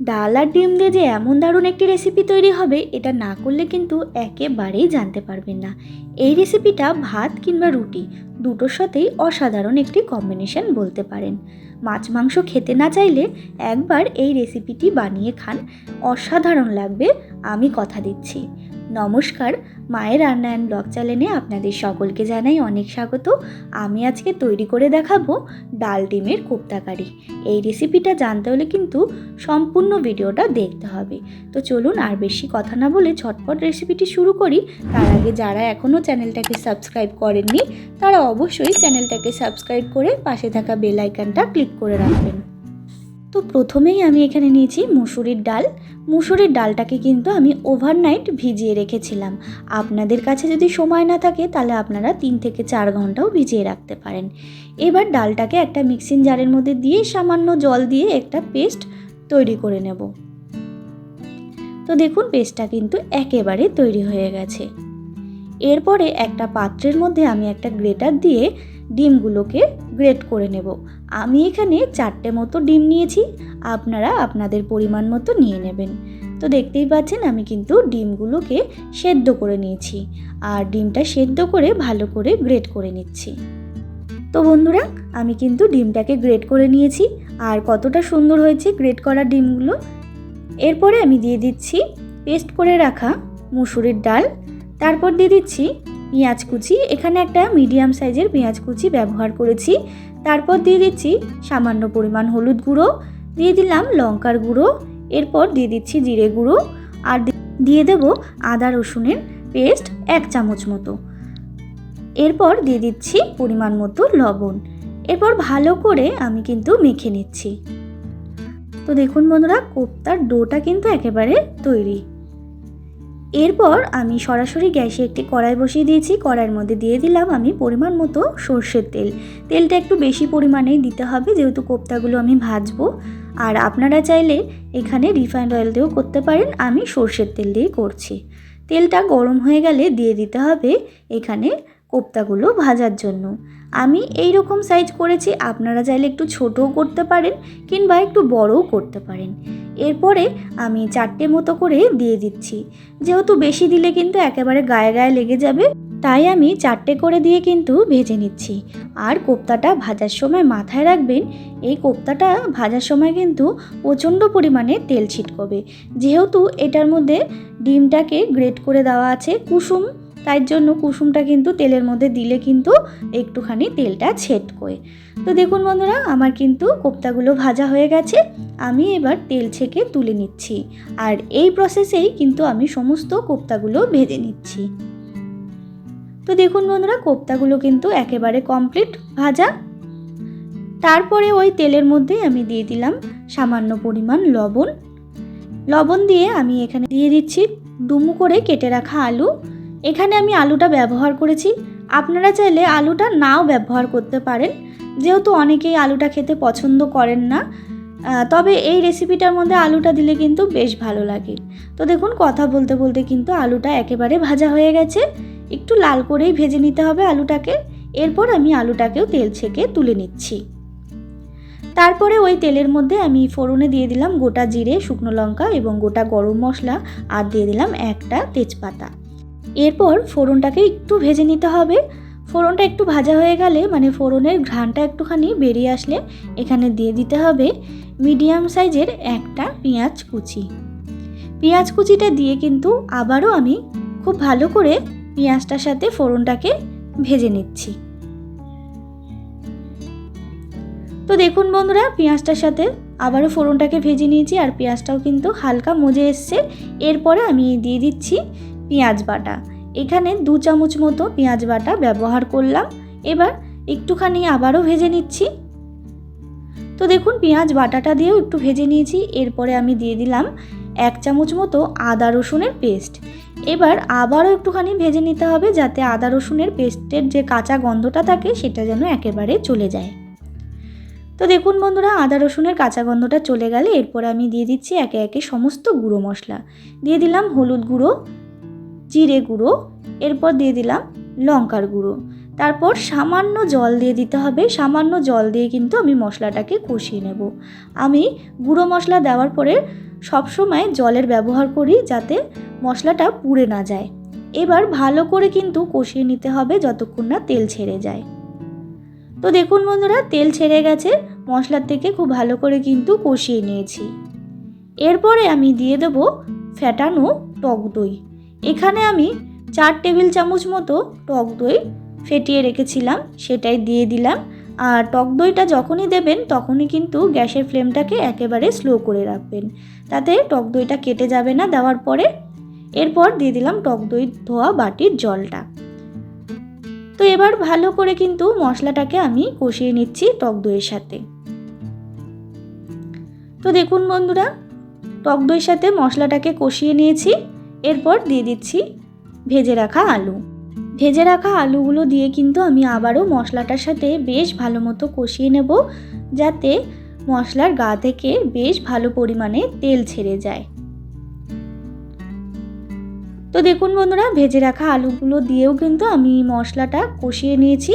ডাল আর ডিম দিয়ে যে এমন দারুণ একটি রেসিপি তৈরি হবে, এটা না করলে কিন্তু একেবারেই জানতে পারবেন না। এই রেসিপিটা ভাত কিংবা রুটি দুটোর সাথেই অসাধারণ একটি কম্বিনেশন বলতে পারেন। মাছ মাংস খেতে না চাইলে একবার এই রেসিপিটি বানিয়ে খান, অসাধারণ লাগবে, আমি কথা দিচ্ছি। নমস্কার, মায়ের রান্না অ্যান্ড ব্লগ চ্যানেলে আপনাদের সকলকে জানাই অনেক স্বাগত। আমি আজকে তৈরি করে দেখাবো ডাল ডিমের কোপ্তা কারি। এই রেসিপিটা জানতে হলে কিন্তু সম্পূর্ণ ভিডিওটা দেখতে হবে। তো চলুন আর বেশি কথা না বলে ঝটপট রেসিপিটি শুরু করি। তার আগে যারা এখনও চ্যানেলটাকে সাবস্ক্রাইব করেননি তারা অবশ্যই চ্যানেলটাকে সাবস্ক্রাইব করে পাশে থাকা বেল আইকনটা ক্লিক করে রাখবেন। তো প্রথমেই আমি এখানে নিয়েছি মুসুরির ডাল। মুসুরির ডালটাকে কিন্তু আমি ওভারনাইট ভিজিয়ে রেখেছিলাম। আপনাদের কাছে যদি সময় না থাকে তাহলে আপনারা 3 থেকে 4 ঘন্টাও ভিজিয়ে রাখতে পারেন। এবার ডালটাকে একটা মিক্সিং জারের মধ্যে দিয়ে সামান্য জল দিয়ে একটা পেস্ট তৈরি করে নেব। তো দেখুন পেস্টটা কিন্তু একেবারে তৈরি হয়ে গেছে। এরপরে একটা পাত্রের মধ্যে আমি একটা গ্রেটার দিয়ে ডিমগুলোকে গ্রেট করে নেব। আমি এখানে 4টে মতো ডিম নিয়েছি, আপনারা আপনাদের পরিমাণ মতো নিয়ে নেবেন। তো দেখতেই পাচ্ছেন আমি কিন্তু ডিমগুলোকে সেদ্ধ করে নিয়েছি, আর ডিমটা সেদ্ধ করে ভালো করে গ্রেট করে নিচ্ছি। তো বন্ধুরা, আমি কিন্তু ডিমটাকে গ্রেট করে নিয়েছি, আর কতটা সুন্দর হয়েছে গ্রেট করা ডিমগুলো। এরপরে আমি দিয়ে দিচ্ছি পেস্ট করে রাখা মুসুরির ডাল, তারপর দিয়ে দিচ্ছি পেঁয়াজ কুচি। এখানে একটা মিডিয়াম সাইজের পেঁয়াজ কুচি ব্যবহার করেছি। তারপর দিয়ে দিচ্ছি সামান্য পরিমাণ হলুদ গুঁড়ো, দিয়ে দিলাম লঙ্কার গুঁড়ো, এরপর দিয়ে দিচ্ছি জিরে গুঁড়ো, আর দিয়ে দেব আদা রসুনের পেস্ট 1 চামচ মতো। এরপর দিয়ে দিচ্ছি পরিমাণ মতো লবণ। এরপর ভালো করে আমি কিন্তু মেখে নিচ্ছি। তো দেখুন বন্ধুরা, কোপ্তার ডোটা কিন্তু একেবারে তৈরি। এরপর আমি সরাসরি গ্যাসে একটি কড়াই বসিয়ে দিয়েছি। কড়াইয়ের মধ্যে দিয়ে দিলাম আমি পরিমাণ মতো সর্ষের তেল। তেলটা একটু বেশি পরিমাণেই দিতে হবে, যেহেতু কোপ্তাগুলো আমি ভাজবো। আর আপনারা চাইলে এখানে রিফাইন্ড অয়েল দিয়েও করতে পারেন, আমি সর্ষের তেল দিয়েই করছি। তেলটা গরম হয়ে গেলে দিয়ে দিতে হবে এখানে কোপ্তাগুলো ভাজার জন্য। আমি এই রকম সাইজ করেছি, আপনারা চাইলে একটু ছোটও করতে পারেন কিংবা একটু বড়ও করতে পারেন। এরপরে আমি 4টে মতো করে দিয়ে দিচ্ছি, যেহেতু বেশি দিলে কিন্তু একেবারে গায়ে গায়ে লেগে যাবে, তাই আমি 4টে করে দিয়ে কিন্তু ভেজে নিচ্ছি। আর কোপ্তাটা ভাজার সময় মাথায় রাখবেন, এই কোপ্তাটা ভাজার সময় কিন্তু প্রচণ্ড পরিমাণে তেল ছিটকবে, যেহেতু এটার মধ্যে ডিমটাকে গ্রেট করে দেওয়া আছে কুসুম, তাই জন্য কুসুমটা কিন্তু তেলের মধ্যে দিলে কিন্তু একটুখানি তেলটা ছেটকোয়। তো দেখুন বন্ধুরা, আমার কিন্তু কোপ্তাগুলো ভাজা হয়ে গেছে। আমি এবার তেল ছেঁকে তুলে নিচ্ছি, আর এই প্রসেসেই কিন্তু আমি সমস্ত কোপ্তাগুলো ভেজে নিচ্ছি। তো দেখুন বন্ধুরা, কোপ্তাগুলো কিন্তু একেবারে কমপ্লিট ভাজা। তারপরে ওই তেলের মধ্যে আমি দিয়ে দিলাম সামান্য পরিমাণ লবণ। লবণ দিয়ে আমি এখানে দিয়ে দিচ্ছি ডুমো করে কেটে রাখা আলু। এখানে আমি আলুটা ব্যবহার করেছি, আপনারা চাইলে আলুটা নাও ব্যবহার করতে পারেন, যেহেতু অনেকেই আলুটা খেতে পছন্দ করেন না। তবে এই রেসিপিটার মধ্যে আলুটা দিলে কিন্তু বেশ ভালো লাগে। তো দেখুন কথা বলতে বলতে কিন্তু আলুটা একেবারে ভাজা হয়ে গেছে। একটু লাল করেই ভেজে নিতে হবে আলুটাকে। এরপর আমি আলুটাকেও তেল ছেঁকে তুলে নিচ্ছি। তারপরে ওই তেলের মধ্যে আমি ফোড়নে দিয়ে দিলাম গোটা জিরে, শুকনো লঙ্কা এবং গোটা গরম মশলা, আর দিয়ে দিলাম একটা তেজপাতা। এরপর ফোড়নটাকে একটু ভেজে নিতে হবে। ফোড়নটা একটু ভাজা হয়ে গেলে, মানে ফোড়নের ঘ্রাণটা একটুখানি বেরিয়ে আসলে, এখানে দিয়ে দিতে হবে মিডিয়াম সাইজের একটা পেঁয়াজ কুচি। পেঁয়াজ কুচিটা দিয়ে কিন্তু আবারও আমি খুব ভালো করে পেঁয়াজটার সাথে ফোড়নটাকে ভেজে নিচ্ছি। তো দেখুন বন্ধুরা, পেঁয়াজটার সাথে আবারও ফোড়নটাকে ভেজে নিয়েছি, আর পেঁয়াজটাও কিন্তু হালকা মজে এসছে। এরপরে আমি দিয়ে দিচ্ছি পেঁয়াজ বাটা। এখানে 2 চামচ মতো পেঁয়াজ বাটা ব্যবহার করলাম। এবার একটুখানি আবারও ভেজে নিচ্ছি। তো দেখুন পেঁয়াজ বাটাটা দিয়েও একটু ভেজে নিয়েছি। এরপরে আমি দিয়ে দিলাম 1 চামচ মতো আদা রসুনের পেস্ট। এবার আবারও একটুখানি ভেজে নিতে হবে, যাতে আদা রসুনের পেস্টের যে কাঁচা গন্ধটা থাকে সেটা যেন একেবারে চলে যায়। তো দেখুন বন্ধুরা, আদা রসুনের কাঁচা গন্ধটা চলে গেলে এরপরে আমি দিয়ে দিচ্ছি একে একে সমস্ত গুঁড়ো মশলা। দিয়ে দিলাম হলুদ গুঁড়ো, জিরে গুঁড়ো, এরপর দিয়ে দিলাম লঙ্কার গুঁড়ো। তারপর সামান্য জল দিয়ে দিতে হবে। সামান্য জল দিয়ে কিন্তু আমি মশলাটাকে কষিয়ে নেব। আমি গুঁড়ো মশলা দেওয়ার পরে সবসময় জলের ব্যবহার করি যাতে মশলাটা পুড়ে না যায়। এবার ভালো করে কিন্তু কষিয়ে নিতে হবে যতক্ষণ না তেল ছেড়ে যায়। তো দেখুন বন্ধুরা, তেল ছেড়ে গেছে, মশলার থেকে খুব ভালো করে কিন্তু কষিয়ে নিয়েছি। এরপরে আমি দিয়ে দেব ফ্যাটানো টক দই। এখানে আমি 4 টেবিল চামচ মতো টক দই ফেটিয়ে রেখেছিলাম, সেটাই দিয়ে দিলাম। আর টক দইটা যখনই দেবেন তখনই কিন্তু গ্যাসের ফ্লেমটাকে একেবারে স্লো করে রাখবেন, তাতে টক দইটা কেটে যাবে না দেওয়ার পরে। এরপর দিয়ে দিলাম টক দই ধোয়া বাটির জলটা। তো এবার ভালো করে কিন্তু মশলাটাকে আমি কষিয়ে নিচ্ছি টক দইয়ের সাথে। তো দেখুন বন্ধুরা, টক দইয়ের সাথে মশলাটাকে কষিয়ে নিয়েছি। এরপর দিয়ে দিচ্ছি ভেজে রাখা আলু। ভেজে রাখা আলুগুলো দিয়ে কিন্তু আমি আবারও মশলাটার সাথে বেশ ভালো মতো কষিয়ে নেব, যাতে মশলার গা থেকে বেশ ভালো পরিমাণে তেল ছেড়ে যায়। তো দেখুন বন্ধুরা, ভেজে রাখা আলুগুলো দিয়েও কিন্তু আমি মশলাটা কষিয়ে নিয়েছি।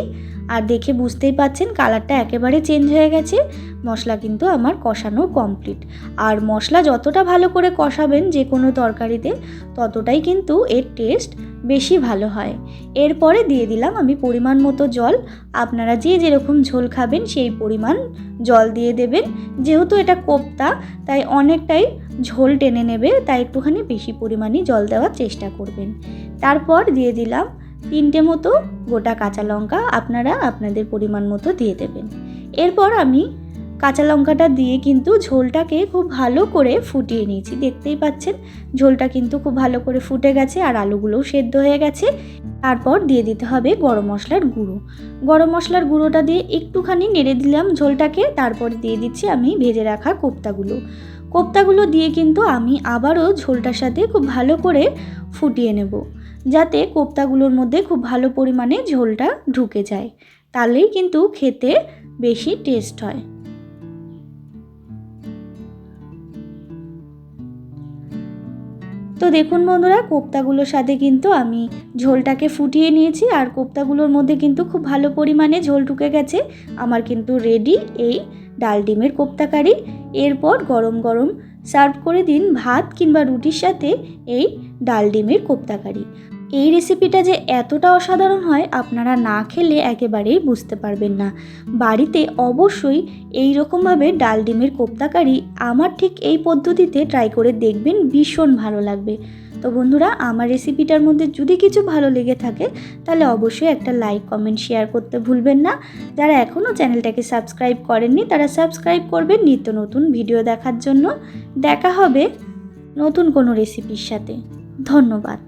আর দেখে বুঝতেই পাচ্ছেন কালারটা একেবারে চেঞ্জ হয়ে গেছে। মশলা কিন্তু আমার কষানো কমপ্লিট। আর মশলা যতটা ভালো করে কষাবেন যে কোনো তরকারিতে, ততটাই কিন্তু এর টেস্ট বেশি ভালো হয়। এরপরে দিয়ে দিলাম আমি পরিমাণ মতো জল। আপনারা যে যেরকম ঝোল খাবেন সেই পরিমাণ জল দিয়ে দেবেন। যেহেতু এটা কোপ্তা, তাই অনেকটাই ঝোল টেনে নেবে, তাই একটুখানি বেশি পরিমাণে জল দেওয়ার চেষ্টা করবেন। তারপর দিয়ে দিলাম 3টে মতো গোটা কাঁচা লঙ্কা, আপনারা আপনাদের পরিমাণ মতো দিয়ে দেবেন। এরপর আমি কাঁচা লঙ্কাটা দিয়ে কিন্তু ঝোলটাকে খুব ভালো করে ফুটিয়ে নিয়েছি। দেখতেই পাচ্ছেন ঝোলটা কিন্তু খুব ভালো করে ফুটে গেছে আর আলুগুলোও সেদ্ধ হয়ে গেছে। তারপর দিয়ে দিতে হবে গরম মশলার গুঁড়ো। গরম মশলার গুঁড়োটা দিয়ে একটুখানি নেড়ে দিলাম ঝোলটাকে। তারপর দিয়ে দিচ্ছি আমি ভেজে রাখা কোপ্তাগুলো দিয়ে কিন্তু আমি আবারও ঝোলটার সাথে খুব ভালো করে ফুটিয়ে নেব, যাতে কোপ্তাগুলোর মধ্যে খুব ভালো পরিমাণে ঝোলটা ঢুকে যায়। তাহলেই কিন্তু খেতে বেশি টেস্ট হয়। তো দেখুন বন্ধুরা, কোপ্তাগুলোর সাথে কিন্তু আমি ঝোলটাকে ফুটিয়ে নিয়েছি আর কোপ্তাগুলোর মধ্যে কিন্তু খুব ভালো পরিমাণে ঝোল ঢুকে গেছে। আমার কিন্তু রেডি এই ডাল ডিমের কোপ্তা কারি। এরপর গরম গরম সার্ভ করে দিন ভাত কিংবা রুটির সাথে এই ডাল ডিমের কোপ্তা কারি। এই রেসিপিটা যে এতটা অসাধারণ হয় আপনারা না খেলে একেবারেই বুঝতে পারবেন না। বাড়িতে অবশ্যই এই রকমভাবে ডাল ডিমের কোপ্তা কারি আমার ঠিক এই পদ্ধতিতে ট্রাই করে দেখবেন, ভীষণ ভালো লাগবে। তো বন্ধুরা, আমার রেসিপিটার মধ্যে যদি কিছু ভালো লেগে থাকে তাহলে অবশ্যই একটা লাইক, কমেন্ট, শেয়ার করতে ভুলবেন না। যারা এখনও চ্যানেলটাকে সাবস্ক্রাইব করেননি তারা সাবস্ক্রাইব করবেন নিত্য নতুন ভিডিও দেখার জন্য। দেখা হবে নতুন কোনো রেসিপির সাথে। ধন্যবাদ।